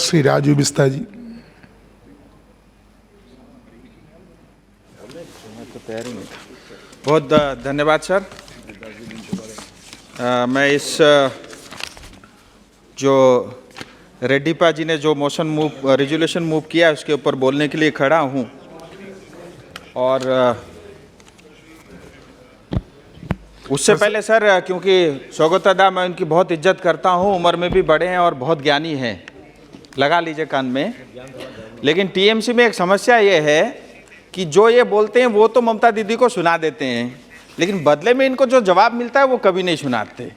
श्री राजू बिस्ता जी। बहुत धन्यवाद सर। मैं इस जो रेड्डीपा जी ने जो रेजोल्यूशन मूव किया उसके ऊपर बोलने के लिए खड़ा हूं। और उससे पहले सर, क्योंकि सौगता मैं उनकी बहुत इज्जत करता हूं, उम्र में भी बड़े हैं और बहुत ज्ञानी हैं, लगा लीजिए कान में। लेकिन टीएमसी में एक समस्या ये है कि जो ये बोलते हैं वो तो ममता दीदी को सुना देते हैं, लेकिन बदले में इनको जो जवाब मिलता है वो कभी नहीं सुनाते।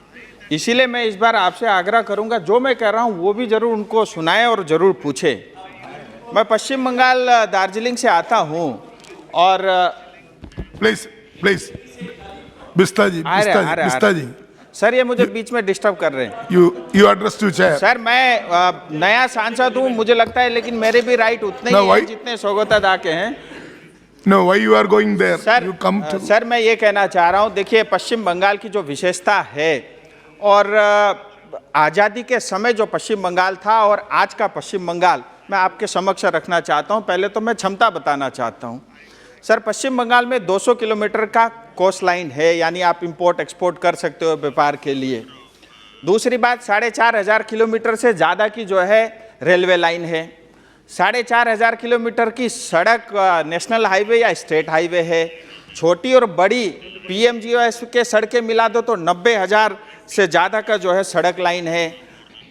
इसीलिए मैं इस बार आपसे आग्रह करूंगा, जो मैं कह रहा हूं वो भी जरूर उनको सुनाएं और जरूर पूछे। मैं पश्चिम बंगाल दार्जिलिंग से आता हूं और please Bista ji, Bista ji sir, ये मुझे बीच में डिस्टर्ब कर रहे हैं। You address to chair. Sir, मैं नया सांसद हूं मुझे लगता है, लेकिन मेरे भी राइट उतने ही हैं जितने सौगता के हैं। No, why you are going there? Sir, you come to... sir मैं ये कहना चाह रहा हूँ, देखिए पश्चिम बंगाल की जो विशेषता है और आज़ादी के समय जो पश्चिम बंगाल था और आज का पश्चिम बंगाल मैं आपके समक्ष रखना चाहता हूँ। पहले तो मैं क्षमता बताना चाहता हूँ। सर, पश्चिम बंगाल में 200 किलोमीटर का कोस्ट लाइन है, यानी आप इंपोर्ट एक्सपोर्ट कर सकते हो व्यापार के लिए। दूसरी बात, 4500 किलोमीटर से ज़्यादा की जो है रेलवे लाइन है। 4500 किलोमीटर की सड़क नेशनल हाईवे या स्टेट हाईवे है। छोटी और बड़ी पीएमजीओएस के सड़कें मिला दो तो 90,000 से ज़्यादा का जो है सड़क लाइन है।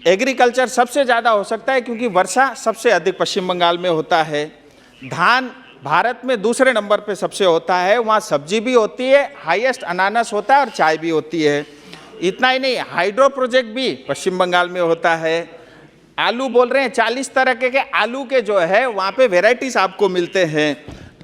एग्रीकल्चर सबसे ज़्यादा हो सकता है क्योंकि वर्षा सबसे अधिक पश्चिम बंगाल में होता है। धान भारत में दूसरे नंबर पे सबसे होता है, वहाँ सब्जी भी होती है, हाईएस्ट अनानास होता है और चाय भी होती है। इतना ही नहीं, हाइड्रो प्रोजेक्ट भी पश्चिम बंगाल में होता है। आलू बोल रहे हैं, 40 तरह के आलू के जो है वहाँ पे वेराइटीज आपको मिलते हैं।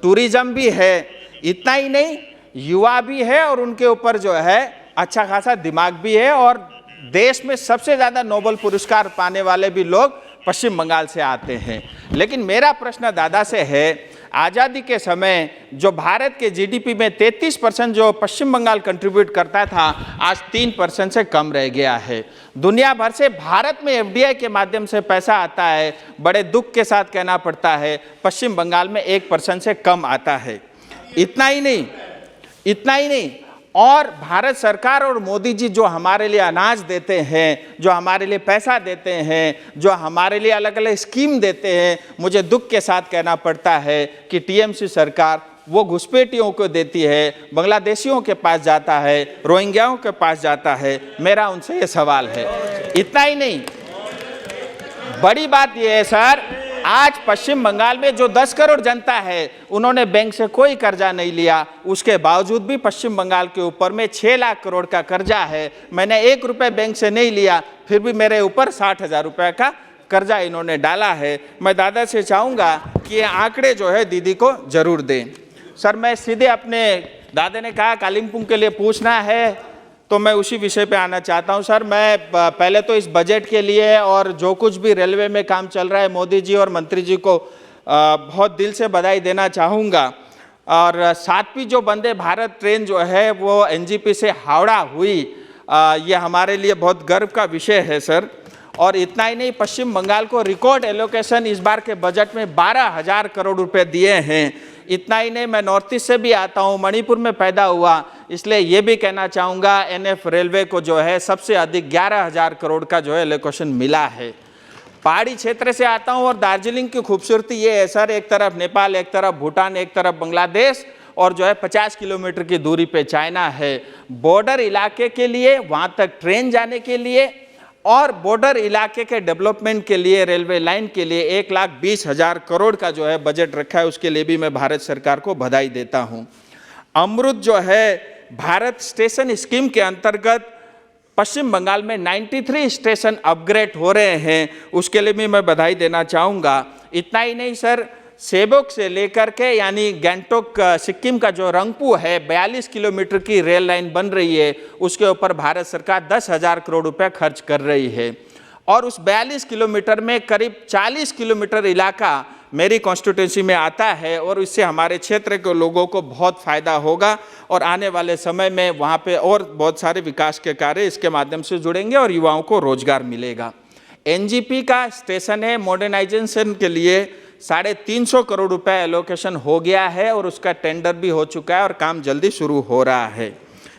टूरिज्म भी है। इतना ही नहीं, युवा भी है और उनके ऊपर जो है अच्छा खासा दिमाग भी है, और देश में सबसे ज़्यादा नोबेल पुरस्कार पाने वाले भी लोग पश्चिम बंगाल से आते हैं। लेकिन मेरा प्रश्न दादा से है, आज़ादी के समय जो भारत के जीडीपी में 33% जो पश्चिम बंगाल कंट्रीब्यूट करता था, आज 3% से कम रह गया है। दुनिया भर से भारत में एफडीआई के माध्यम से पैसा आता है, बड़े दुख के साथ कहना पड़ता है पश्चिम बंगाल में 1% से कम आता है। इतना ही नहीं, और भारत सरकार और मोदी जी जो हमारे लिए अनाज देते हैं, जो हमारे लिए पैसा देते हैं, जो हमारे लिए अलग अलग स्कीम देते हैं, मुझे दुख के साथ कहना पड़ता है कि टीएमसी सरकार वो घुसपैठियों को देती है, बांग्लादेशियों के पास जाता है, रोहिंग्याओं के पास जाता है। मेरा उनसे ये सवाल है। इतना ही नहीं, बड़ी बात यह है सर, आज पश्चिम बंगाल में जो 10 करोड़ जनता है उन्होंने बैंक से कोई कर्जा नहीं लिया, उसके बावजूद भी पश्चिम बंगाल के ऊपर में 6 लाख करोड़ का कर्जा है। मैंने 1 रुपये बैंक से नहीं लिया, फिर भी मेरे ऊपर 60,000 रुपये का कर्जा इन्होंने डाला है। मैं दादा से चाहूँगा कि ये आंकड़े जो है दीदी को जरूर दें। सर, मैं सीधे अपने दादा ने कहा कालिम्पोंग के लिए पूछना है तो मैं उसी विषय पे आना चाहता हूं। सर, मैं पहले तो इस बजट के लिए और जो कुछ भी रेलवे में काम चल रहा है मोदी जी और मंत्री जी को बहुत दिल से बधाई देना चाहूँगा। और 7वीं जो वंदे भारत ट्रेन जो है वो एनजीपी से हावड़ा हुई, ये हमारे लिए बहुत गर्व का विषय है सर। और इतना ही नहीं, पश्चिम बंगाल को रिकॉर्ड एलोकेशन इस बार के बजट में 12,000 करोड़ रुपए दिए हैं। इतना ही नहीं, मैं नॉर्थ ईस्ट से भी आता हूँ, मणिपुर में पैदा हुआ, इसलिए ये भी कहना चाहूँगा एनएफ रेलवे को जो है सबसे अधिक 11,000 करोड़ का जो है एलोकेशन मिला है। पहाड़ी क्षेत्र से आता हूँ और दार्जिलिंग की खूबसूरती ये है सर, एक तरफ नेपाल, एक तरफ भूटान, एक तरफ बांग्लादेश, और जो है 50 किलोमीटर की दूरी पे चाइना है। बॉर्डर इलाके के लिए, वहाँ तक ट्रेन जाने के लिए और बॉर्डर इलाके के डेवलपमेंट के लिए, रेलवे लाइन के लिए 1,20,000 करोड़ का जो है बजट रखा है, उसके लिए भी मैं भारत सरकार को बधाई देता हूँ। अमृत जो है भारत स्टेशन स्कीम के अंतर्गत पश्चिम बंगाल में 93 स्टेशन अपग्रेड हो रहे हैं, उसके लिए भी मैं बधाई देना चाहूँगा। इतना ही नहीं सर, सेबोक से लेकर के यानी गैंगटोक सिक्किम का जो रंगपू है 42 किलोमीटर की रेल लाइन बन रही है, उसके ऊपर भारत सरकार 10,000 करोड़ रुपए खर्च कर रही है। और उस 42 किलोमीटर में करीब 40 किलोमीटर इलाका मेरी कॉन्स्टिट्यूंसी में आता है और इससे हमारे क्षेत्र के लोगों को बहुत फ़ायदा होगा और आने वाले समय में वहाँ पे और बहुत सारे विकास के कार्य इसके माध्यम से जुड़ेंगे और युवाओं को रोजगार मिलेगा। एनजीपी का स्टेशन है, मॉडर्नाइजेशन के लिए 350 करोड़ रुपए एलोकेशन हो गया है और उसका टेंडर भी हो चुका है और काम जल्दी शुरू हो रहा है।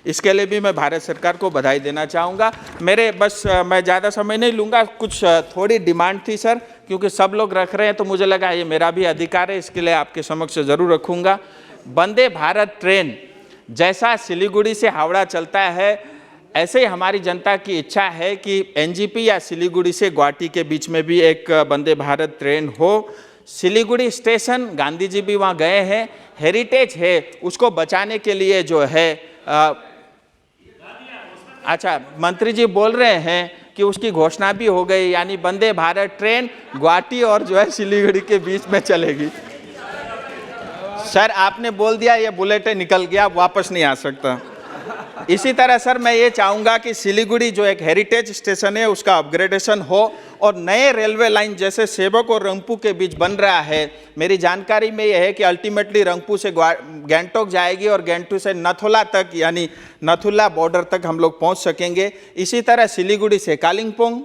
इसके लिए भी मैं भारत सरकार को बधाई देना चाहूँगा। मैं ज़्यादा समय नहीं लूँगा, कुछ थोड़ी डिमांड थी सर, क्योंकि सब लोग रख रहे हैं तो मुझे लगा ये मेरा भी अधिकार है, इसके लिए आपके समक्ष ज़रूर रखूँगा। वंदे भारत ट्रेन जैसा सिलीगुड़ी से हावड़ा चलता है, ऐसे ही हमारी जनता की इच्छा है कि एनजीपी या सिलीगुड़ी से गुवाहाटी के बीच में भी एक वंदे भारत ट्रेन हो। सिलीगुड़ी स्टेशन, गांधी जी भी वहाँ गए हैं, हेरिटेज है, उसको बचाने के लिए जो है अच्छा, मंत्री जी बोल रहे हैं कि उसकी घोषणा भी हो गई, यानी वंदे भारत ट्रेन गुवाहाटी और जो है सिलीगुड़ी के बीच में चलेगी। सर आपने बोल दिया, ये बुलेट निकल गया, वापस नहीं आ सकता। इसी तरह सर मैं ये चाहूँगा कि सिलीगुड़ी जो एक हेरिटेज स्टेशन है उसका अपग्रेडेशन हो और नए रेलवे लाइन जैसे सेवक और रंगपू के बीच बन रहा है। मेरी जानकारी में यह है कि अल्टीमेटली रंगपू से गैंगटोक जाएगी और गैंगटोक से नथुला तक, यानी नथुला बॉर्डर तक हम लोग पहुँच सकेंगे। इसी तरह सिलीगुड़ी से कालिम्पोंग,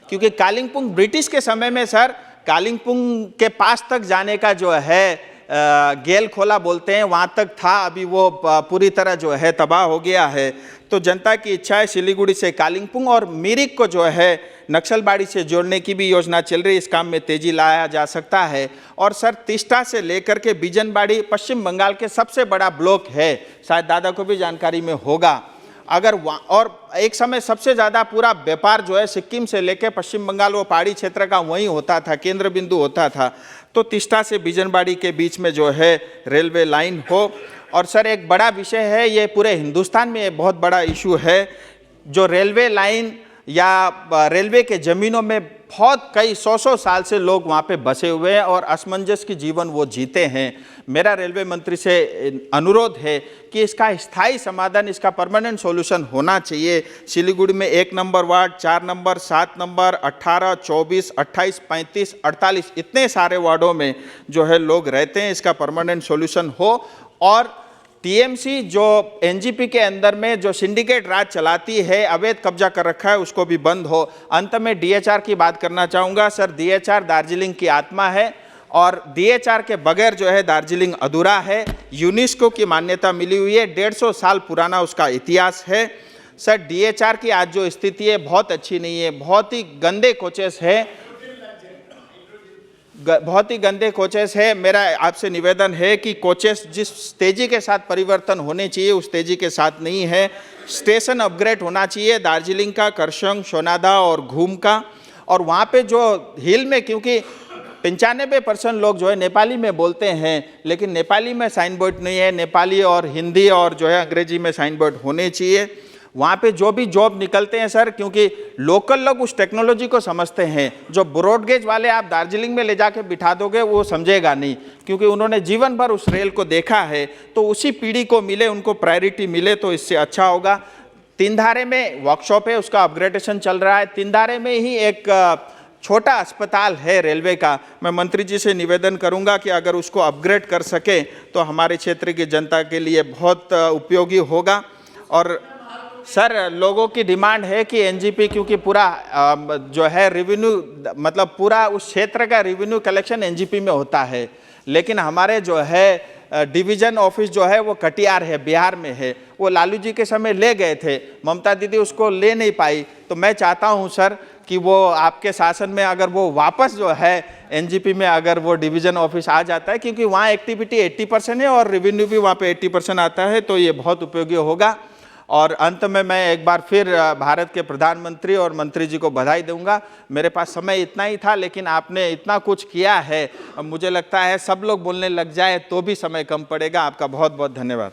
क्योंकि कालिम्पोंग ब्रिटिश के समय में सर कालिम्पोंग के पास तक जाने का जो है गेल खोला बोलते हैं, वहाँ तक था, अभी वो पूरी तरह जो है तबाह हो गया है। तो जनता की इच्छा है सिलीगुड़ी से कालिम्पोंग और मिरिक को जो है नक्सलबाड़ी से जोड़ने की भी योजना चल रही है, इस काम में तेजी लाया जा सकता है। और सर तिस्टा से लेकर के बिजनबाड़ी पश्चिम बंगाल के सबसे बड़ा ब्लॉक है, शायद दादा को भी जानकारी में होगा। अगर और एक समय सबसे ज़्यादा पूरा व्यापार जो है सिक्किम से लेकर पश्चिम बंगाल वो पहाड़ी क्षेत्र का वहीं होता था, केंद्र बिंदु होता था। तो तिस्टा से बिजनबाड़ी के बीच में जो है रेलवे लाइन हो। और सर एक बड़ा विषय है, ये पूरे हिंदुस्तान में एक बहुत बड़ा इशू है, जो रेलवे लाइन या रेलवे के ज़मीनों में बहुत कई सौ साल से लोग वहाँ पे बसे हुए हैं और असमंजस की जीवन वो जीते हैं। मेरा रेलवे मंत्री से अनुरोध है कि इसका स्थायी समाधान, इसका परमानेंट सॉल्यूशन होना चाहिए। सिलीगुड़ी में 1 नंबर वार्ड, 4 नंबर, 7 नंबर, 18, 24, 28, 35, 48 इतने सारे वार्डों में जो है लोग रहते हैं, इसका परमानेंट सॉल्यूशन हो। और टीएमसी जो एनजीपी के अंदर में जो सिंडिकेट राज चलाती है, अवैध कब्जा कर रखा है, उसको भी बंद हो। अंत में डीएचआर की बात करना चाहूँगा। सर डीएचआर दार्जिलिंग की आत्मा है और डीएचआर के बगैर जो है दार्जिलिंग अधूरा है। यूनेस्को की मान्यता मिली हुई है, 150 साल पुराना उसका इतिहास है। सर डीएचआर की आज जो स्थिति है बहुत अच्छी नहीं है, बहुत ही गंदे कोचेस है, मेरा आपसे निवेदन है कि कोचेस जिस तेज़ी के साथ परिवर्तन होने चाहिए उस तेज़ी के साथ नहीं है। स्टेशन अपग्रेड होना चाहिए दार्जिलिंग का, करसंग, सोनादा और घूम का। और वहाँ पे जो हिल में, क्योंकि 95% लोग जो है नेपाली में बोलते हैं, लेकिन नेपाली में साइन बोर्ड नहीं है, नेपाली और हिंदी और जो है अंग्रेजी में साइन बोर्ड होने चाहिए। वहाँ पे जो भी जॉब निकलते हैं सर, क्योंकि लोकल लोग उस टेक्नोलॉजी को समझते हैं, जो ब्रॉडगेज वाले आप दार्जिलिंग में ले जाके बिठा दोगे वो समझेगा नहीं, क्योंकि उन्होंने जीवन भर उस रेल को देखा है। तो उसी पीढ़ी को मिले, उनको प्रायोरिटी मिले तो इससे अच्छा होगा। तीनधारे में वर्कशॉप है, उसका अपग्रेडेशन चल रहा है। तीनधारे में ही एक छोटा अस्पताल है रेलवे का, मैं मंत्री जी से निवेदन करूंगा कि अगर उसको अपग्रेड कर सके तो हमारे क्षेत्र की जनता के लिए बहुत उपयोगी होगा। और सर लोगों की डिमांड है कि एनजीपी, क्योंकि पूरा जो है रेवेन्यू, मतलब पूरा उस क्षेत्र का रेवेन्यू कलेक्शन एनजीपी में होता है, लेकिन हमारे जो है डिवीजन ऑफिस जो है वो कटिहार है, बिहार में है। वो लालू जी के समय ले गए थे, ममता दीदी उसको ले नहीं पाई। तो मैं चाहता हूँ सर कि वो आपके शासन में अगर वो वापस जो है एनजीपी में अगर वो डिवीजन ऑफिस आ जाता है, क्योंकि वहाँ एक्टिविटी 80% है और रेवेन्यू भी वहाँ पे 80% आता है, तो ये बहुत उपयोगी होगा। और अंत में मैं एक बार फिर भारत के प्रधानमंत्री और मंत्री जी को बधाई दूंगा। मेरे पास समय इतना ही था, लेकिन आपने इतना कुछ किया है, अब मुझे लगता है सब लोग बोलने लग जाए तो भी समय कम पड़ेगा। आपका बहुत बहुत धन्यवाद।